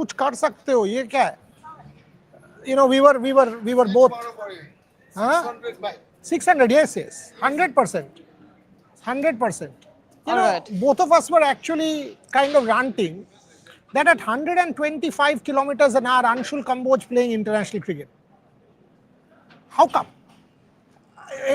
कुछ कर सकते हो, ये क्या है? You know, we were both. Huh? 600, yes, 100%. 100%. You know, Alright. both of us were actually kind of ranting that at 125 kilometers an hour, Anshul Kamboj playing international cricket. How come?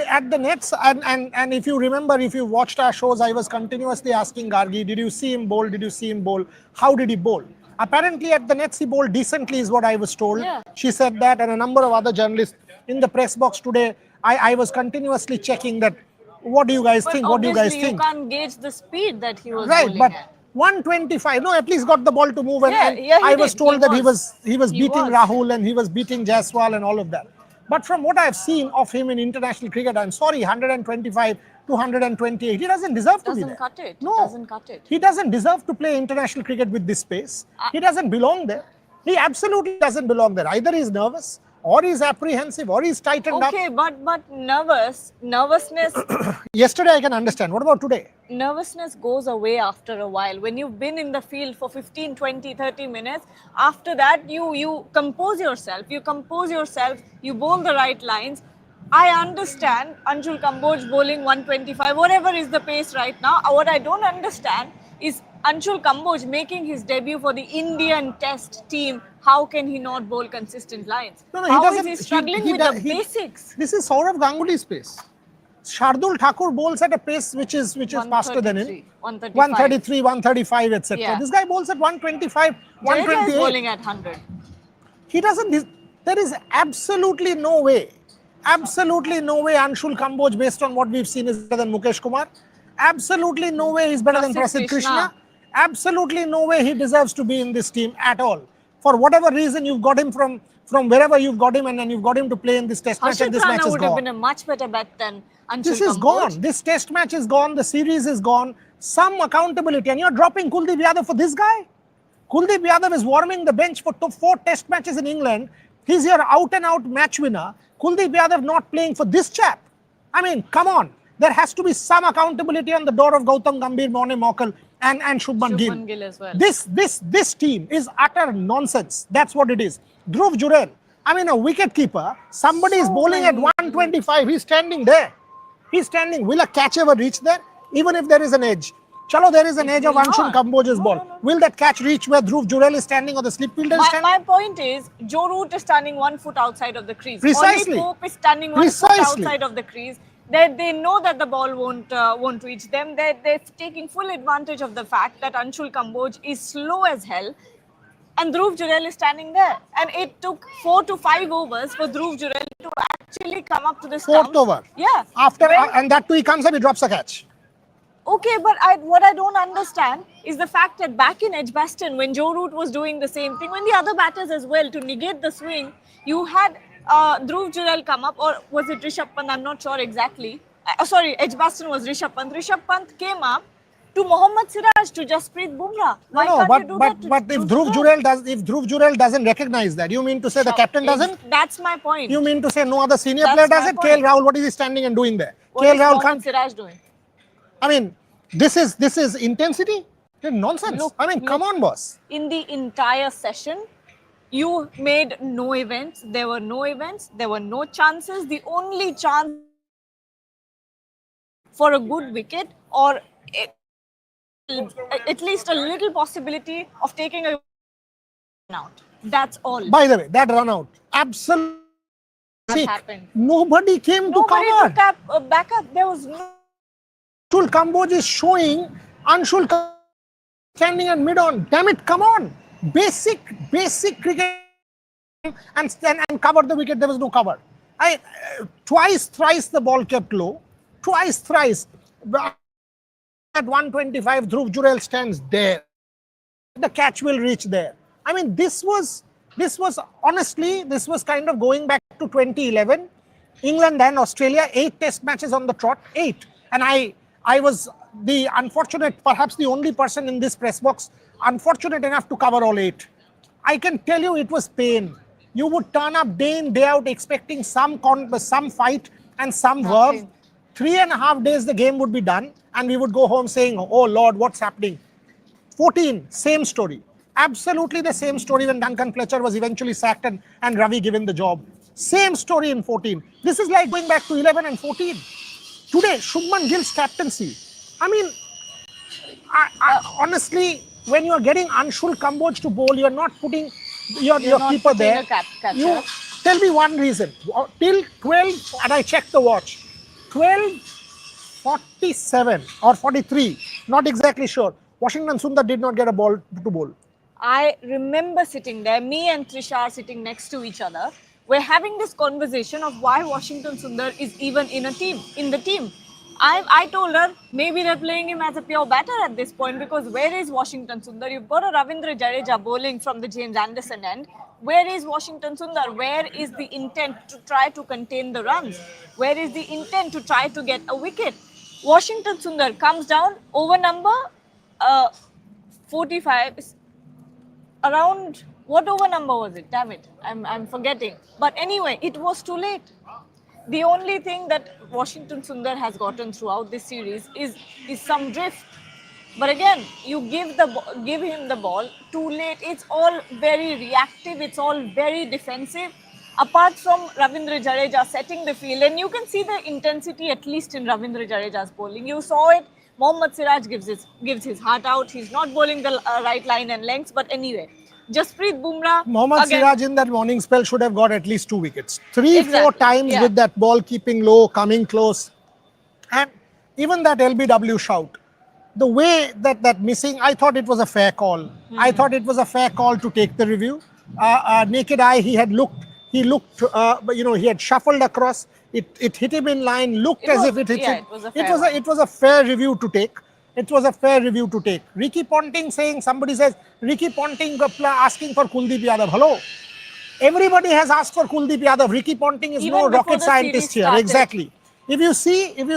At the nets, and if you remember, if you watched our shows, I was continuously asking Gargi, did you see him bowl? Did you see him bowl? How did he bowl? Apparently at the nets he bowled decently is what I was told. Yeah. She said that, and a number of other journalists in the press box today, I was continuously checking that, what do you guys think? What do you guys Obviously, think? you can't gauge the speed that he was Right, bowling but at. 125, no, at least got the ball to move, and, Yeah, and yeah, he I was did. told He that was. he was He beating was. Rahul and he was beating Jaiswal and all of that. But from what I've seen of him in international cricket, I'm sorry, 125 to 128, he doesn't deserve to be Doesn't there. cut it. No, Doesn't cut it. he doesn't deserve to play international cricket with this pace. He doesn't belong there. He absolutely doesn't belong there. Either he's nervous, or he's apprehensive, or he's tightened up. Okay, but nervousness Yesterday I can understand. What about today? nervousness goes away after a while. When you've been in the field for 15, 20, 30 minutes, after that you compose yourself. You bowl the right lines. I understand Anshul Kamboj bowling 125, whatever is the pace right now. What I don't understand is Anshul Kamboj making his debut for the Indian Test team. How can he not bowl consistent lines? No, he How is doesn't. he struggling with the basics? This is Saurav Ganguly's pace. Shardul Thakur bowls at a pace which is faster than him. 133, 135, etc. Yeah. This guy bowls at 125, Jadeja is 128. bowling at 100. He doesn't. There is absolutely no way Anshul Kamboj, based on what we've seen, is better than Mukesh Kumar. Absolutely no way he's better than Prasidh Krishna. Absolutely no way he deserves to be in this team at all. For whatever reason, you've got him from wherever you've got him, and then you've got him to play in this test match, and this match Rana is would have gone. been a much better bet than Anshul This is Kamboj. gone. This test match is gone. The series is gone. Some accountability. And you're dropping Kuldeep Yadav for this guy? Kuldeep Yadav is warming the bench for 4 test matches in England. He's your out-and-out match winner. Kuldeep Yadav not playing for this chap. I mean, come on. There has to be some accountability on the door of Gautam Gambhir, Morne Mokkal and Shubman Gill. As well. This team is utter nonsense. That's what it is. Dhruv Jurel, I mean, a wicket keeper, somebody is bowling at 125. He's standing there. He's standing. Will a catch ever reach there? Even if there is an edge. Chalo, there is an edge of Anshul Kamboj's ball. No. Will that catch reach where Dhruv Jurel is standing or the slip fielder is standing? My point is, Joe Root is standing 1 foot outside of the crease. Precisely. Ollie Pope is standing 1 foot outside of the crease. They know that the ball won't reach them. They're taking full advantage of the fact that Anshul Kamboj is slow as hell. And Dhruv Jurel is standing there. And it took 4 to 5 overs for Dhruv Jurel to actually come up to the stumps. 4th over. Yeah. And that too, he comes and he drops a catch. Okay, but what I don't understand is the fact that back in Edgbaston, when Joe Root was doing the same thing, when the other batters as well, to negate the swing, you had Dhruv Jurel come up, or was it Rishabh Pant? I'm not sure exactly. Sorry, Edgbaston was Rishabh Pant. Rishabh Pant came up to Mohammad Siraj, to Jasprit Bumrah. But if Dhruv Jurel doesn't recognize that, you mean to say the captain doesn't? That's my point. You mean to say no other senior player does it? KL Rahul, what is he standing and doing there? What is Mohammad Siraj doing? I mean, this is intensity? Nonsense. Come on, boss. In the entire session, you made no events. There were no events. There were no chances. The only chance for a good wicket, or at least a little possibility of taking a run out. That's all. By the way, that run out, absolutely. What happened? Nobody came to cover. Nobody took back up. There was no. Anshul Kamboj is showing Anshul standing at mid-on. Damn it, come on. Basic cricket and cover the wicket. There was no cover. Twice, thrice the ball kept low. Twice, thrice. At 125, Dhruv Jurel stands there. The catch will reach there. I mean, this was honestly, this was kind of going back to 2011. England and Australia, 8 test matches on the trot, 8. And I was the unfortunate, perhaps the only person in this press box, unfortunate enough to cover all 8. I can tell you it was pain. You would turn up day in, day out expecting some fight and some verve. 3.5 days the game would be done and we would go home saying, oh Lord, what's happening? 14, same story. Absolutely the same story when Duncan Fletcher was eventually sacked and Ravi given the job. Same story in 14. This is like going back to 11 and 14. Today, Shubman Gill's captaincy. I mean, honestly, when you are getting Anshul Kamboj to bowl, you are not putting your not keeper putting there. a catcher. You tell me one reason. Till 12, and I checked the watch, 12:47 or 43, not exactly sure. Washington Sundar did not get a ball to bowl. I remember sitting there, me and Trisha are sitting next to each other. We're having this conversation of why Washington Sundar is even in the team. I told her maybe they're playing him as a pure batter at this point, because where is Washington Sundar? You've got a Ravindra Jadeja bowling from the James Anderson end. Where is Washington Sundar? Where is the intent to try to contain the runs? Where is the intent to try to get a wicket? Washington Sundar comes down over number 45. Around what over number was it? Damn it, I'm forgetting. But anyway, it was too late. The only thing that Washington Sundar has gotten throughout this series is some drift. But again, you give him the ball too late. It's all very reactive. It's all very defensive. Apart from Ravindra Jadeja setting the field, and you can see the intensity at least in Ravindra Jadeja's bowling. You saw it. Mohammad Siraj gives his heart out. He's not bowling the right line and lengths. But anyway, Jasprit Bumrah. Mohammad Siraj in that morning spell should have got at least 2 wickets. 3-4 times with that ball keeping low, coming close. And even that LBW shout, the way that missing, I thought it was a fair call. I thought it was a fair call to take the review. Naked eye, he looked, he had shuffled across. It hit him in line, looked as if it hit him. It was a fair review to take. It was a fair review to take. Ricky Ponting saying, somebody says, Ricky Ponting asking for Kuldeep Yadav. Hello. Everybody has asked for Kuldeep Yadav. Ricky Ponting is no rocket scientist here. Exactly. If you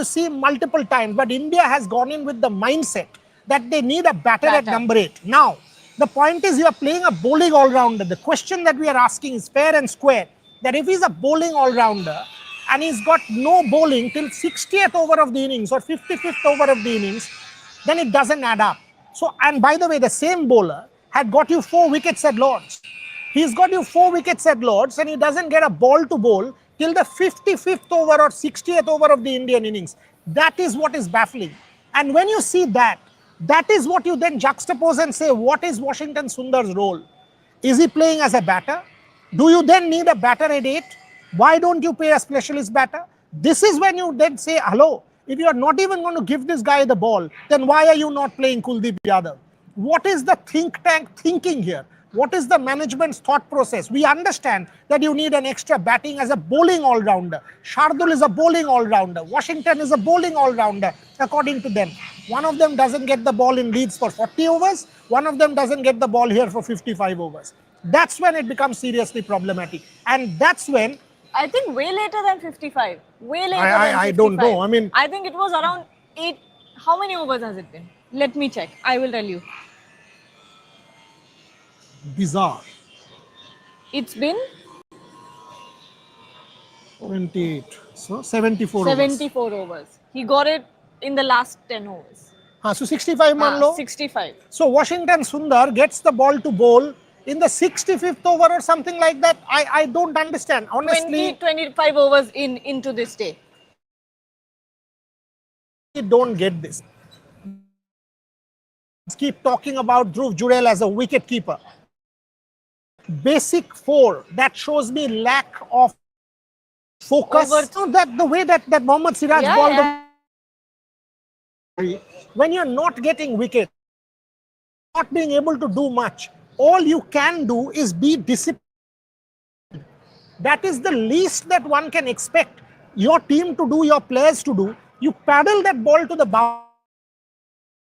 see multiple times, but India has gone in with the mindset that they need a batter at number 8. Now, the point is you are playing a bowling all-rounder. The question that we are asking is fair and square, that if he's a bowling all-rounder and he's got no bowling till 60th over of the innings or 55th over of the innings, then it doesn't add up. So, and by the way, the same bowler had got you 4 wickets at Lords. He's got you 4 wickets at Lords and he doesn't get a ball to bowl till the 55th over or 60th over of the Indian innings. That is what is baffling. And when you see that, that is what you then juxtapose and say, what is Washington Sundar's role? Is he playing as a batter? Do you then need a batter at 8? Why don't you pay a specialist batter? This is when you then say, hello, if you are not even going to give this guy the ball, then why are you not playing Kuldeep Yadav? What is the think tank thinking here? What is the management's thought process? We understand that you need an extra batting as a bowling all-rounder. Shardul is a bowling all-rounder. Washington is a bowling all-rounder, according to them. One of them doesn't get the ball in Leeds for 40 overs. One of them doesn't get the ball here for 55 overs. That's when it becomes seriously problematic. And that's when... I think way later than 55. Way later than 55. I don't know. I mean... I think it was around 8... How many overs has it been? Let me check. I will tell you. Bizarre. It's been 28. So 74 overs. He got it in the last 10 overs. So 65 man low? 65. So Washington Sundar gets the ball to bowl in the 65th over or something like that. I don't understand. Honestly, 25 overs into this day. I don't get this. Let's keep talking about Dhruv Jurel as a wicket keeper. Basic 4, that shows me lack of focus. So that the way that Mohammad Siraj balled, when you're not getting wicket, not being able to do much, all you can do is be disciplined. That is the least that one can expect your team to do, your players to do. You paddle that ball to the boundary,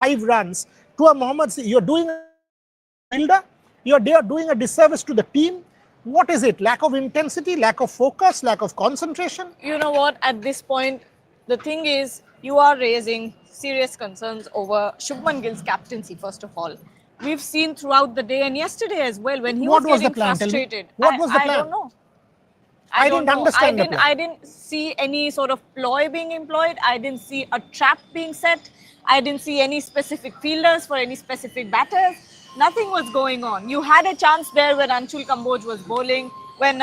5 runs to a Mohammad Siraj. You're doing a fielder. You're doing a disservice to the team. What is it? Lack of intensity, lack of focus, lack of concentration? You know what? At this point, the thing is, you are raising serious concerns over Shubman Gill's captaincy, first of all. We've seen throughout the day and yesterday as well, when he was getting frustrated. What was the plan? I don't know. I didn't understand the plan. I didn't see any sort of ploy being employed. I didn't see a trap being set. I didn't see any specific fielders for any specific batters. Nothing was going on. You had a chance there when Anshul Kamboj was bowling, when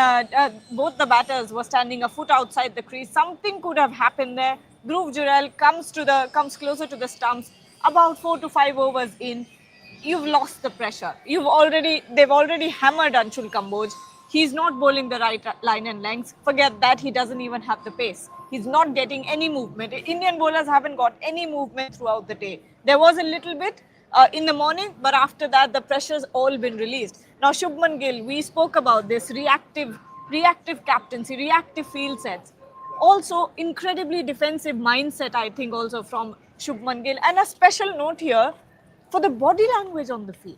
both the batters were standing a foot outside the crease. Something could have happened there. Dhruv Jurel comes closer to the stumps. About 4 to 5 overs in, you've lost the pressure. They've already hammered Anshul Kamboj. He's not bowling the right line and lengths. Forget that, he doesn't even have the pace. He's not getting any movement. Indian bowlers haven't got any movement throughout the day. There was a little bit in the morning, but after that, the pressure's all been released. Now, Shubman Gill, we spoke about this reactive captaincy, reactive field sets. Also, incredibly defensive mindset, I think, also from Shubman Gill. And a special note here for the body language on the field.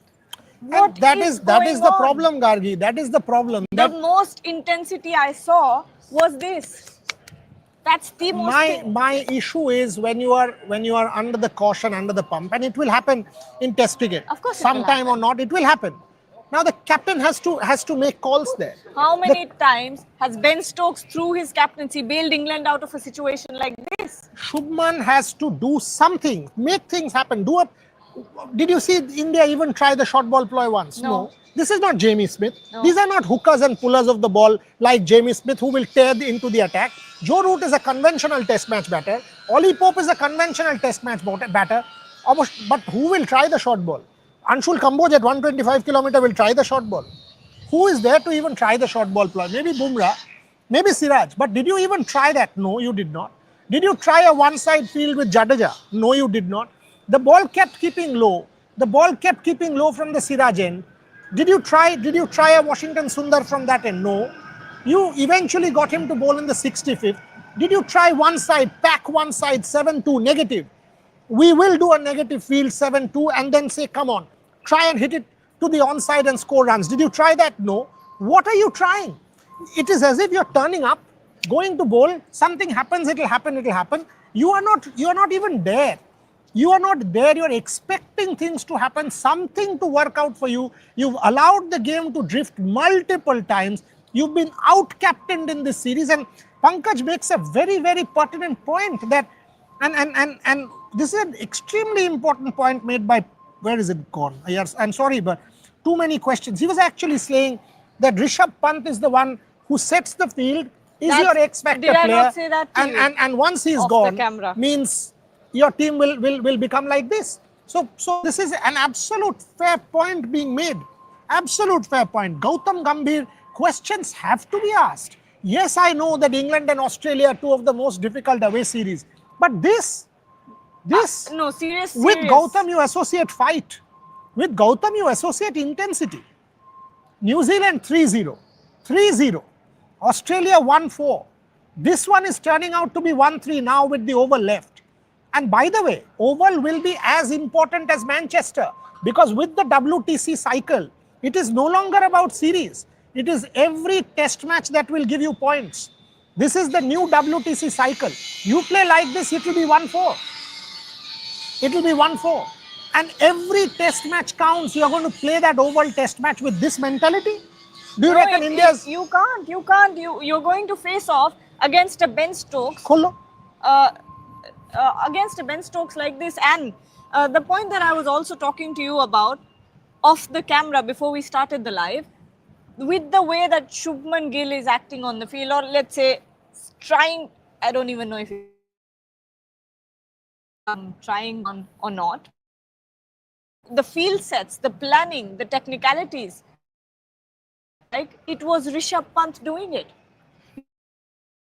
And that is the problem, Gargi. That is the problem. The most intensity I saw was this. That's the most. My issue is when you are under the caution, under the pump, and it will happen in Test cricket. Of course, sometime or not, it will happen. Now the captain has to make calls there. How many times has Ben Stokes, through his captaincy, bailed England out of a situation like this? Shubman has to do something, make things happen. Did you see India even try the short ball ploy once? No. This is not Jamie Smith. No. These are not hookers and pullers of the ball like Jamie Smith, who will tear into the attack. Joe Root is a conventional test match batter. Ollie Pope is a conventional test match batter. But who will try the short ball? Anshul Kamboj at 125 km will try the short ball. Who is there to even try the short ball ploy? Maybe Bumrah, maybe Siraj. But did you even try that? No, you did not. Did you try a one-side field with Jadeja? No, you did not. The ball kept keeping low. The ball kept keeping low from the Siraj end. Did you try a Washington Sundar from that end? No. You eventually got him to bowl in the 65th. Did you try one side, pack one side, 7-2, negative? We will do a negative field 7-2 and then say, come on, try and hit it to the onside and score runs. Did you try that? No. What are you trying? It is as if you're turning up, going to bowl, something happens, it'll happen. You are not even there. You are not there. You're expecting things to happen, something to work out for you. You've allowed the game to drift multiple times. You've been out-captained in this series. And Pankaj makes a very, very pertinent point that, and this is an extremely important point made by, where is it gone? Yes, I'm sorry, but too many questions. He was actually saying that Rishabh Pant is the one who sets the field, is your X-factor player. Did I not say that to you? And once he's gone, means your team will become like this. So this is an absolute fair point being made. Absolute fair point. Gautam Gambhir, questions have to be asked. Yes, I know that England and Australia are two of the most difficult away series. But this, no, serious. With Gautam you associate fight. With Gautam you associate intensity. New Zealand 3-0. 3-0. Australia 1-4. This one is turning out to be 1-3 now with the oval left. And by the way, oval will be as important as Manchester, because with the WTC cycle, it is no longer about series. It is every test match that will give you points. This is the new WTC cycle. You play like this, it will be 1-4. It will be 1-4. And every test match counts. You are going to play that oval test match with this mentality? Do you reckon India's... You can't. You're going to face off against a Ben Stokes. Against a Ben Stokes like this. And the point that I was also talking to you about off the camera before we started the live, with the way that Shubman Gill is acting on the field, or let's say trying, I don't even know if he's trying on or not. The field sets, the planning, the technicalities, like it was Rishabh Pant doing it.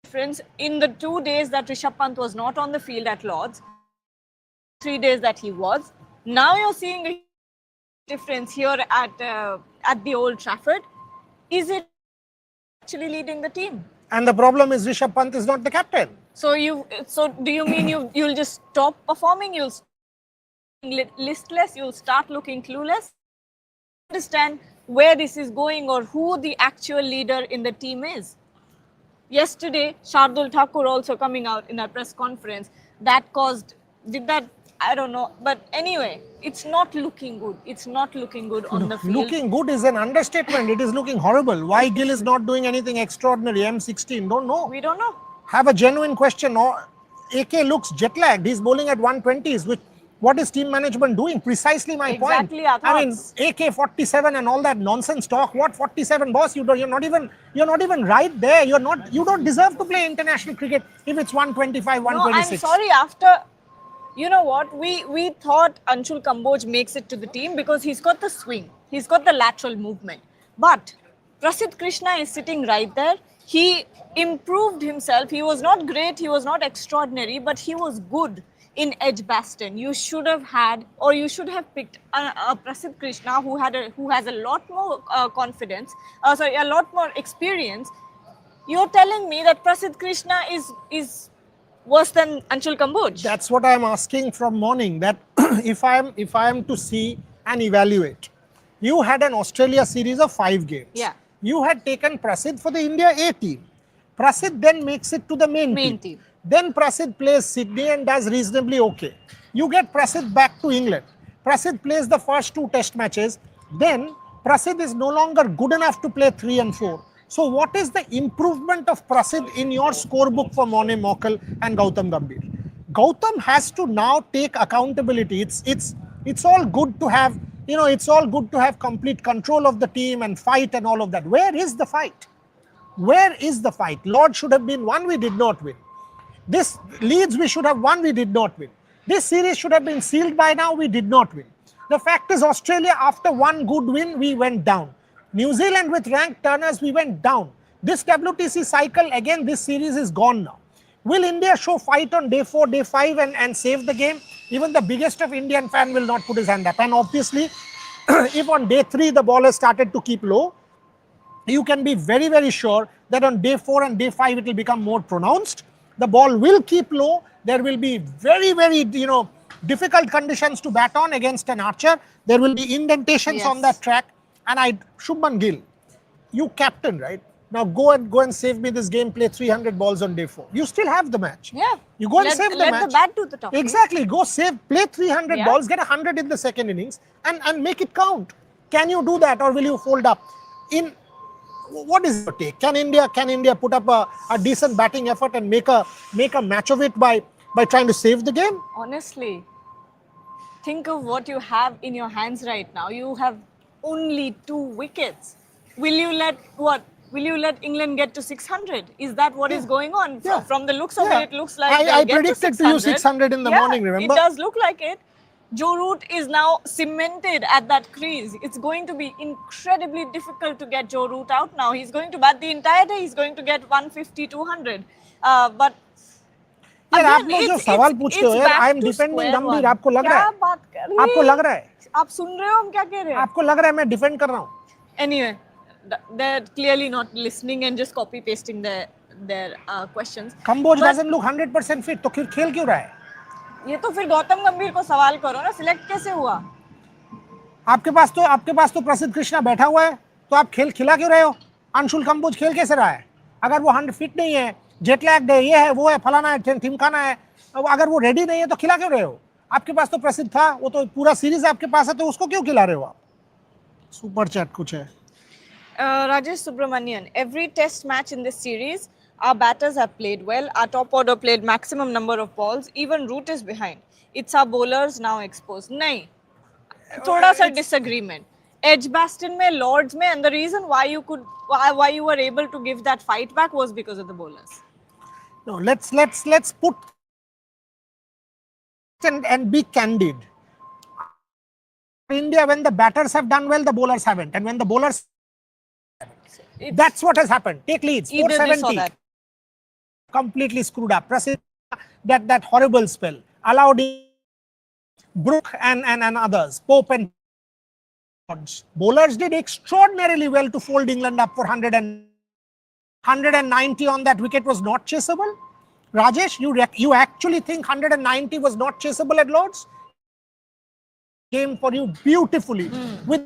Friends, in the 2 days that Rishabh Pant was not on the field at Lord's, 3 days that he was, now you're seeing a difference here at the Old Trafford. Is it actually leading the team? And the problem is Rishabh Pant is not the captain. So do you mean you'll just stop performing? You'll listless? You'll start looking clueless? Understand where this is going or who the actual leader in the team is. Yesterday, Shardul Thakur also coming out in a press conference, I don't know. But anyway, it's not looking good. It's not looking good on the field. Looking good is an understatement. It is looking horrible. Why Gill is not doing anything extraordinary? M16, don't know. We don't know. Have a genuine question. AK looks jet lagged. He's bowling at 120s, What is team management doing? Precisely my point. Exactly our I mean, thoughts. AK-47 and all that nonsense talk. What 47, boss? You're not even right there. You don't deserve to play international cricket if it's 125, No, I'm 126. sorry. After, you know what, we thought Anshul Kamboj makes it to the team because he's got the swing, he's got the lateral movement. But Prasidh Krishna is sitting right there. He improved himself. He was not great, he was not extraordinary, but he was good in Edgbaston. You should have had, or you should have picked a Prasidh Krishna who has a lot more confidence, a lot more experience. You're telling me that Prasidh Krishna is worse than Anshul Kamboj? That's what I'm asking from morning. That if I am to see and evaluate, you had an Australia series of 5 games. Yeah. You had taken Prasidh for the India A team. Prasidh then makes it to the main team. Then Prasidh plays Sydney and does reasonably okay. You get Prasidh back to England. Prasidh plays the first 2 test matches. Then Prasidh is no longer good enough to play 3 and 4. So what is the improvement of Prasidh in your scorebook for Morne Morkel and Gautam Gambhir? Gautam has to now take accountability. It's all good to have, it's all good to have complete control of the team and fight and all of that. Where is the fight? Where is the fight? Lord should have been won, we did not win. This Leeds we should have won, we did not win. This series should have been sealed by now, we did not win. The fact is, Australia, after one good win, we went down. New Zealand with ranked turners, we went down. This WTC cycle, again, this series is gone now. Will India show fight on day 4, day 5 and save the game? Even the biggest of Indian fan will not put his hand up. And obviously, if on day 3 the ball has started to keep low, you can be very, very sure that on day 4 and day 5 it will become more pronounced. The ball will keep low. There will be very, very, difficult conditions to bat on against an archer. There will be indentations on that track. And Shubman Gill, you captain, right? Now go and save me this game, play 300 balls on day 4. You still have the match. Yeah. You go and save the match. Let the bat do the talking. Exactly. Go play 300 balls, get 100 in the second innings and make it count. Can you do that, or will you fold up? What is your take? Can India put up a decent batting effort and make a match of it by trying to save the game? Honestly, think of what you have in your hands right now. You have only 2 wickets. Will you let England get to 600? Is that what is going on? Yeah. From the looks of it looks like I predicted to you 600 in the morning, remember? It does look like it. Joe Root is now cemented at that crease. It's going to be incredibly difficult to get Joe Root out now. He's going to bat the entire day. He's going to get 150, 200. But यार आप लोग जो सवाल पूछते हो यार, I am defending गंभीर, आपको लग रहा है? क्या बात कर रही आपको लग रहा है? आप सुन रहे हो हम क्या कह रहे हैं? आपको लग रहा है मैं डिफेंड कर रहा हूँ? Anyway, they're clearly not listening and just copy pasting their questions. Kamboj doesn't look 100% fit, तो फिर खेल क्यों रहा है? ये तो फिर गौतम गंभीर को सवाल करो ना, सिलेक्ट कैसे हुआ? आपके पास तो प्रसिद्ध कृष्णा बैठा हुआ है, तो आप खेल खिला क्यों रहे हो? अंशुल कंबोज खेल कैसे रहा है? अगर वो 100 फिट नहीं है, जेट लैग्ड है, ये है, वो है, फलाना है, ठिमकाना है, अगर वो रेडी नहीं है तो खिला क्यों रहे हो? आपके पास तो प्रसिद्ध था, वो तो पूरा सीरीज आपके पास है, तो उसको क्यों खिला रहे हो आप? सुपर चैट कुछ है. Rajesh Subramanian, every test match in this series, our batters have played well. Our top order played maximum number of balls. Even Root is behind. It's our bowlers now exposed. नहीं, थोड़ा सा disagreement. Edgbaston में, Lords में, and the reason why you were able to give that fight back was because of the bowlers. No, let's put and be candid. India, when the batters have done well, the bowlers haven't, and when the bowlers, that's what has happened. Take Leeds, 470, completely screwed up. Prasidh, that horrible spell, allowed Brook and others, Pope and bowlers did extraordinarily well to fold England up for 190 on that wicket was not chaseable. Rajesh, you actually think 190 was not chaseable at Lords? Came for you beautifully with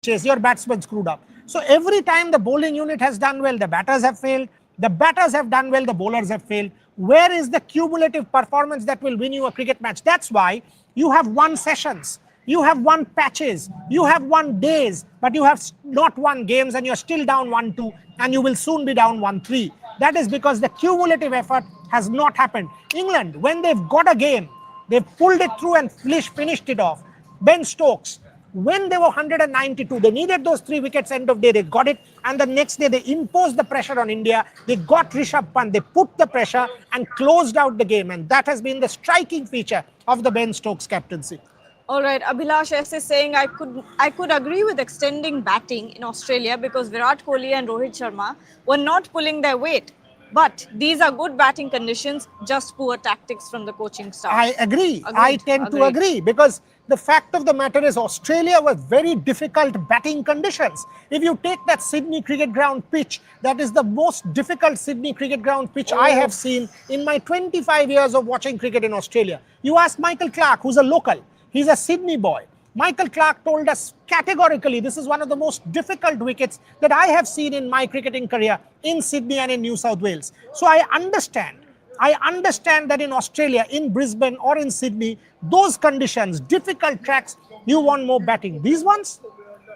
chase. Your batsman screwed up. So every time the bowling unit has done well, the batters have failed. The batters have done well, the bowlers have failed. Where is the cumulative performance that will win you a cricket match? That's why you have won sessions, you have won patches, you have won days, but you have not won games, and you're still down 1-2, and you will soon be down 1-3. That is because the cumulative effort has not happened. England, when they've got a game, They pulled it through and finished it off. Ben Stokes, when they were 192, they needed those 3 wickets end of day. They got it, and the next day they imposed the pressure on India. They got Rishabh Pant. They put the pressure and closed out the game, and that has been the striking feature of the Ben Stokes captaincy. All right, Abhilash S is saying I could agree with extending batting in Australia because Virat Kohli and Rohit Sharma were not pulling their weight. But these are good batting conditions, just poor tactics from the coaching staff. I agree. Agreed. I tend to agree because the fact of the matter is Australia was very difficult batting conditions. If you take that Sydney cricket ground pitch, that is the most difficult Sydney cricket ground pitch I have seen in my 25 years of watching cricket in Australia. You ask Michael Clarke, who's a local. He's a Sydney boy. Michael Clarke told us categorically this is one of the most difficult wickets that I have seen in my cricketing career in Sydney and in New South Wales. So I understand that in Australia, in Brisbane or in Sydney, those conditions, difficult tracks, you want more batting. These ones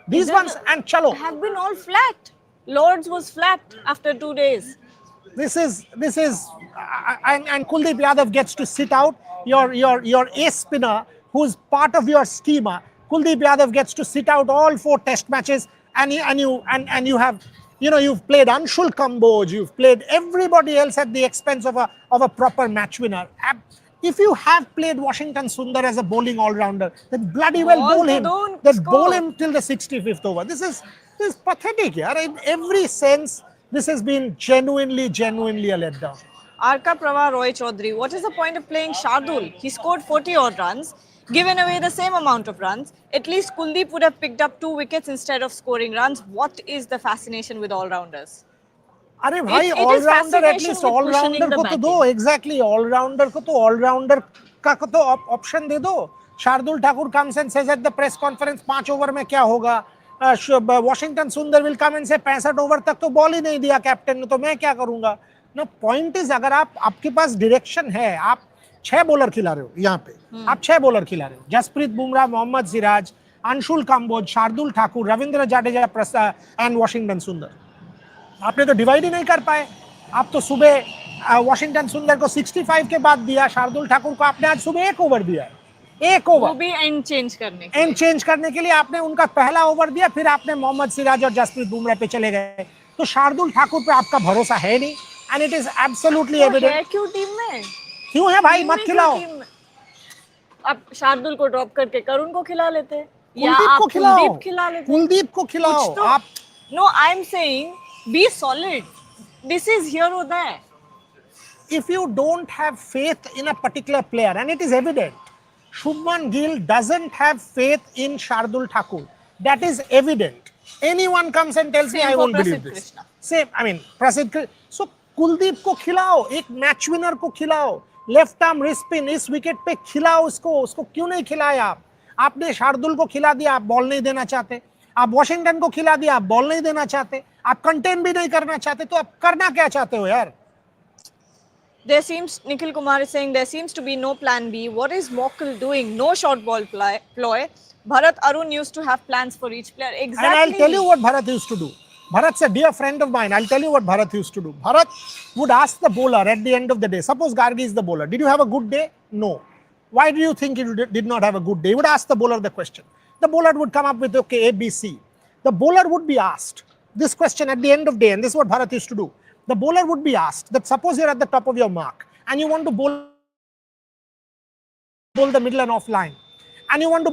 and chalo. Have been all flat. Lords was flat after 2 days. This is and Kuldeep Yadav gets to sit out. Your ace spinner, who's part of your schema, Kuldeep Yadav gets to sit out all 4 test matches, and you have, you've played Anshul Kamboj, you've played everybody else at the expense of a proper match winner. If you have played Washington Sundar as a bowling all-rounder, then bloody well bowl him. Then bowl him till the 65th over. This is pathetic, yeah. In every sense, this has been genuinely a letdown. Arka Prava Roy Chaudhary, what is the point of playing Shardul? He scored 40 odd runs, given away the same amount of runs. At least Kuldeep would have picked up 2 wickets instead of scoring runs. What is the fascination with all-rounders? अरे भाई all-rounder at least all-rounder को तो दो. Exactly, all-rounder को तो all-rounder का को तो option दे दो. Shardul Thakur comes and says at the press conference 5 over में क्या होगा. Washington Sundar will come and say 65 over तक तो बॉल ही नहीं दिया कैप्टन ने, तो मैं क्या करूंगा. No, point is अगर आपके पास direction है, आप 6 बॉलर खिला रहे हो यहाँ पे, आप 6 बॉलर खिला रहे हो. जसप्रीत बुमराह, मोहम्मद सिराज, अंशुल कंबोज, शार्दुल ठाकुर, रविंद्र जाडेजा एंड वॉशिंगटन सुंदर. आपने तो डिवाइड ही नहीं कर पाए. आप तो सुबह वॉशिंगटन सुंदर को 65 के बाद दिया, शार्दुल ठाकुर को आपने आज सुबह 1 ओवर दिया. 1 ओवर, वो भी एंड चेंज करने के लिए आपने उनका पहला ओवर दिया, फिर आपने मोहम्मद सिराज और जसप्रीत बुमराह पे चले गए. तो शार्दुल ठाकुर पे आपका भरोसा है नहीं, and it is absolutely evident. क्यों टीम में क्यों है भाई, मत खिलाओ. अब शार्दुल को ड्रॉप करके करुण को खिला लेते, या आप कुलदीप खिला लेते. कुलदीप को खिलाओ आप. No, I am saying be solid. This is here or there. If you don't have faith in a particular player, and it is evident, Shubman Gill doesn't have faith in Shardul Thakur. That is evident. Anyone comes and tells me I won't believe this. Same, I mean, Prasidh. So Kuldeep को खिलाओ, एक match winner को खिलाओ, left arm wrist spin इस wicket पे खिलाओ उसको क्यों नहीं खिलाया आप. आपने शार्दुल को खिला दिया, आप बॉल नहीं देना चाहते. आप वॉशिंगटन को खिला दिया, आप बॉल नहीं देना चाहते. आप कंटेन भी नहीं करना चाहते, तो आप करना क्या चाहते हो यार. There seems, Nikhil Kumar is saying, there seems to be no plan B. What is Mockle doing? No short ball ploy. Bharat Arun used to have plans for each player. Exactly. And I'll tell you what Bharat used to do. Bharat's a dear friend of mine. I'll tell you what Bharat used to do. Bharat would ask the bowler at the end of the day, suppose Gargi is the bowler, did you have a good day? No. Why do you think you did not have a good day? He would ask the bowler the question. The bowler would come up with, okay, A, B, C. The bowler would be asked this question at the end of the day, and this is what Bharat used to do. The bowler would be asked that suppose you're at the top of your mark and you want to bowl the middle and off line, and you want to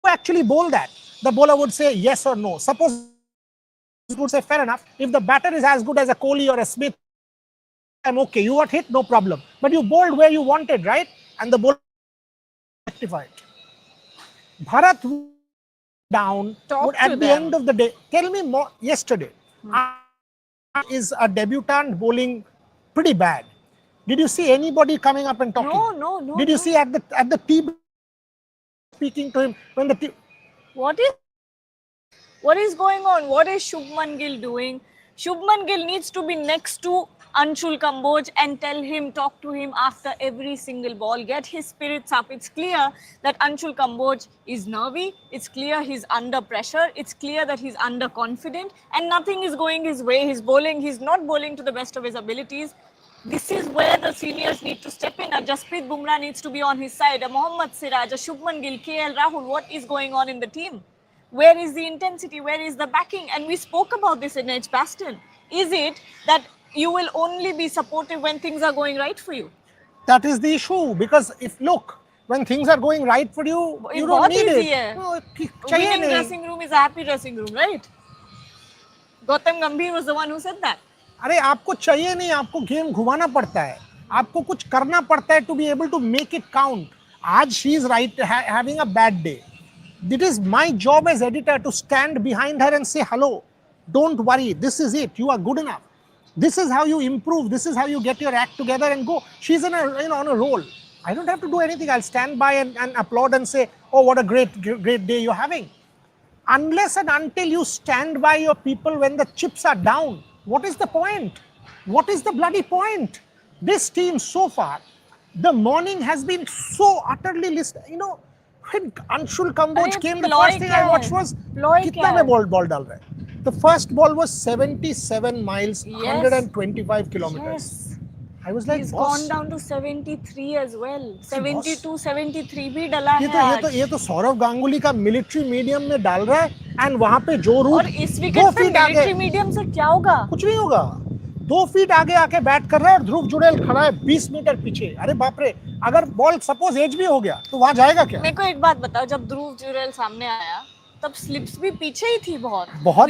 actually bowl that. The bowler would say yes or no. Suppose he would say fair enough. If the batter is as good as a Kohli or a Smith, I'm okay. You got hit, no problem. But you bowled where you wanted, right? And the bowler rectified. Bharat down would at the end of the day tell me more. Yesterday is a debutant bowling pretty bad. Did you see anybody coming up and talking? No. Did you see at the team speaking to him when the team? What is going on? What is Shubman Gill doing? Shubman Gill needs to be next to Anshul Kamboj and talk to him after every single ball, get his spirits up. It's clear that Anshul Kamboj is nervy. It's clear he's under pressure. It's clear that he's underconfident and nothing is going his way. He's not bowling to the best of his abilities. This is where the seniors need to step in. A Jasprit Bumrah needs to be on his side. A Mohammad Siraj, a Shubman Gill, KL Rahul. What is going on in the team? Where is the intensity? Where is the backing? And we spoke about this in Edgbaston. Is it that you will only be supportive when things are going right for you? That is the issue. Because if look, when things are going right for you, you don't बहुत need easy it. है. No, चाहिए Winning नहीं. dressing room is a happy dressing room, right? Gautam Gambhir was the one who said that. अरे आपको चाहिए नहीं, आपको game घुमाना पड़ता है, आपको कुछ करना पड़ता है to be able to make it count. आज she is right having a bad day. It is my job as editor to stand behind her and say, hello, don't worry, this is it, you are good enough. This is how you improve, this is how you get your act together and go. She's in a, on a roll. I don't have to do anything. I'll stand by and applaud and say, oh, what a great day you're having. Unless and until you stand by your people when the chips are down, what is the point? What is the bloody point? This team so far, the morning has been so utterly listed. When Anshul Kamboj came, the first thing I watched was कितना में ball डाल रहा है. The first ball was 77 miles, 125 kilometers. Yes. I was like, He's boss, gone down to 73 as well. 72, 73 भी डला है आज. ये तो सौरव गांगुली का मिलिट्री मीडियम में डाल रहा है एंड वहां पे जो रूट और इस विकेट पे मिलिट्री मीडियम से क्या होगा? कुछ नहीं होगा. 2 फीट आगे आके बैट कर रहा है और ध्रुव जुड़ेल खड़ा है 20 मीटर पीछे. अरे बाप रे, अगर बॉल सपोज एज भी हो गया तो वहां जाएगा क्या? मेरे को एक बात बताओ, जब ध्रुव जुड़ेल सामने आया तब स्लिप्स भी पीछे ही थी, बहुत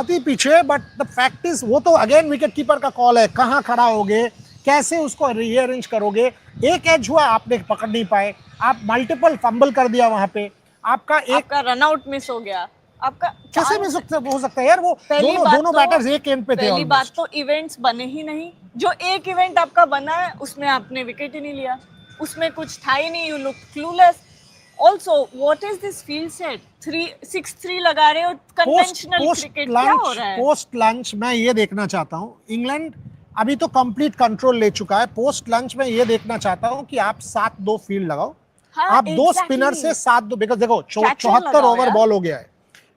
ही पीछे. बट द फैक्ट इज वो तो अगेन विकेट कीपर का कॉल है, कहाँ खड़ा होगे, कैसे उसको रीअरेंज करोगे. एक एज हुआ, आपने पकड़ नहीं पाए, आप मल्टीपल फंबल कर दिया वहां पे, आपका रनआउट मिस हो गया. आपका कैसे मिस हो सकता है यार? वो दोनों बैटर्स एक एंड पे थे. पहली बात तो इवेंट्स बने ही नहीं. जो एक इवेंट आपका बना है उसमें आपने विकेट ही नहीं लिया, उसमें कुछ था ही नहीं. You look clueless. Also, what is this field set? 6-3 लगा रहे हो, conventional cricket क्या हो रहा है? पोस्ट लंच मैं ये देखना चाहता हूँ. इंग्लैंड अभी तो कंप्लीट कंट्रोल ले चुका है. पोस्ट लंच में ये देखना चाहता हूँ कि आप 7-2 फील्ड लगाओ. हाँ, आप 2 स्पिनर से 7-2, बिकॉज देखो 74 ओवर बॉल हो गया है,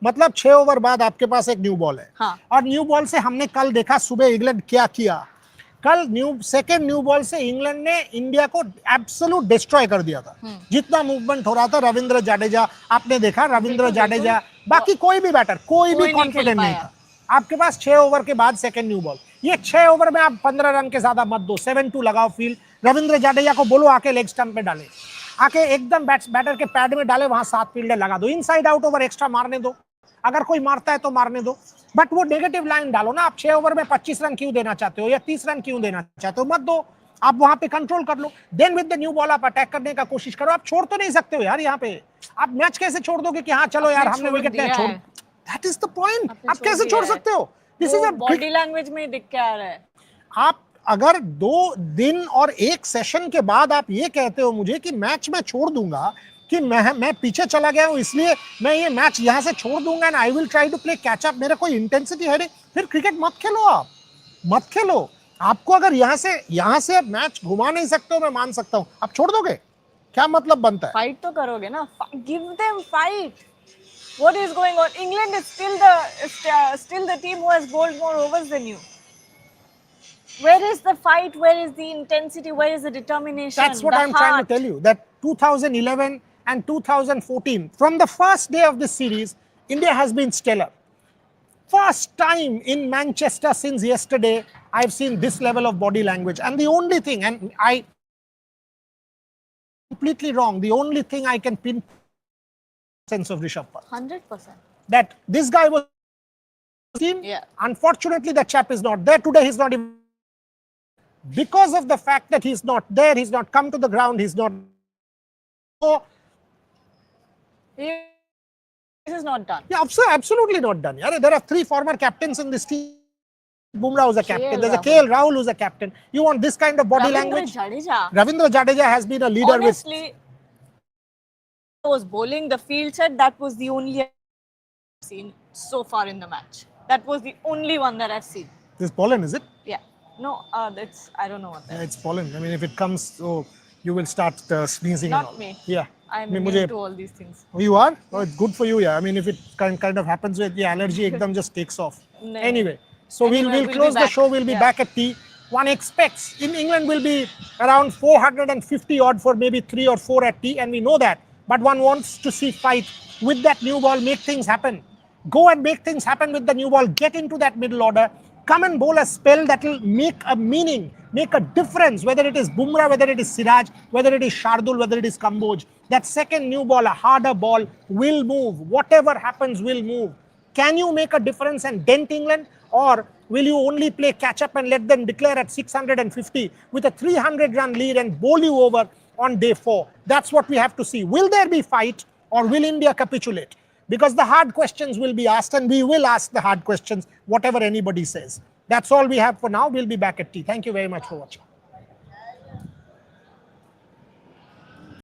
मतलब 6 ओवर बाद आपके पास एक न्यू बॉल है. हाँ. और न्यू बॉल से हमने कल देखा सुबह इंग्लैंड क्या किया. कल सेकेंड न्यू बॉल से इंग्लैंड ने इंडिया को एब्सोल्यूट डिस्ट्रॉय कर दिया था. जितना मूवमेंट हो रहा था, रविंद्र जाडेजा, आपने देखा रविंद्र जाडेजा, बाकी कोई भी बैटर, कोई भी कॉन्फिडेंट नहीं था. आपके पास 6 ओवर के बाद सेकेंड न्यू बॉल. ये 6 ओवर में आप 15 रन के ज्यादा मत दो, 7-2 लगाओ फील्ड. रविंद्र जाडेजा को बोलो आके लेग स्टंप पे डाले, आके एकदम बैटर के पैड में डाले, वहां 7 फील्डर लगा दो, इनसाइड आउट ओवर एक्स्ट्रा मारने दो. अगर कोई मारता है तो मारने दो, बट वो नेगेटिव लाइन डालो ना. आप 6 ओवर में 25 रन क्यों देना चाहते हो या 30 रन क्यों देना चाहते हो? मत दो, आप वहां पे कंट्रोल कर लो. Then with the new ball आप अटैक करने का कोशिश करो. आप छोड़ तो नहीं सकते हो यार यहाँ पे. आप मैच कैसे छोड़ दोगे कि हाँ चलो यार हमने विकेट लिया, छोड़. That is the point. आप कैसे छोड़ सकते हो? This is a body language में दिख के आ रहा है. आप अगर 2 दिन और 1 सेशन के बाद आप ये कहते हो मुझे कि मैच में छोड़ दूंगा, कि मैं पीछे चला गया हूं इसलिए मैं ये मैच यहां से छोड़ दूंगा and I will try to play catch up, मेरा कोई इंटेंसिटी है नहीं, फिर क्रिकेट मत खेलो. आप मत खेलो. आपको अगर यहां से मैच घुमा नहीं सकते हो, मैं मान सकता हूं, आप छोड़ दोगे, क्या मतलब बनता है? फाइट तो करोगे ना. Give them fight. What is going on? England is still the team who has bowled more overs than you. Where is the fight? Where is the intensity? Where is the determination? That's what I'm trying to tell you. That 2011 and 2014, from the first day of this series, India has been stellar. First time in Manchester since yesterday, I've seen this level of body language. And the only thing, and I completely wrong, the only thing I can pin sense of Rishabh Pant. 100%. That this guy was team. Yeah. Unfortunately, that chap is not there today. He's not even, because of the fact that he's not there, he's not come to the ground, he's not. So, this is not done. Yeah, absolutely not done. Yeah, there are 3 former captains in this team. Bumrah was a captain. There's a KL Rahul who's a captain. You want this kind of body language? Ravindra Jadeja has been a leader. Honestly, was bowling the field set. That was the only I've seen so far in the match. That was the only one that I've seen. This pollen, is it? Yeah. No, that's, I don't know what that is. It's pollen. I mean, if it comes, so you will start sneezing. Not and all. me. Yeah. I'm immune to all these things. Oh, you are? Oh, it's good for you, yeah. I mean, if it kind of happens with the allergy, ekdam just takes off. Anyway, so we'll close the show. We'll be back at tea. one expects in England will be around 450 odd for maybe 3 or 4 at tea, and we know that. But one wants to see fight with that new ball, make things happen. Go and make things happen with the new ball. Get into that middle order. Come and bowl a spell that will make a meaning, make a difference, whether it is Bumrah, whether it is Siraj, whether it is Shardul, whether it is Kamboj. That second new ball, a harder ball, will move. Whatever happens will move. Can you make a difference and dent England? Or will you only play catch up and let them declare at 650 with a 300-run lead and bowl you over on day 4? That's what we have to see. Will there be fight or will India capitulate? Because the hard questions will be asked, and we will ask the hard questions, whatever anybody says. That's all we have for now. We'll be back at tea. Thank you very much for watching.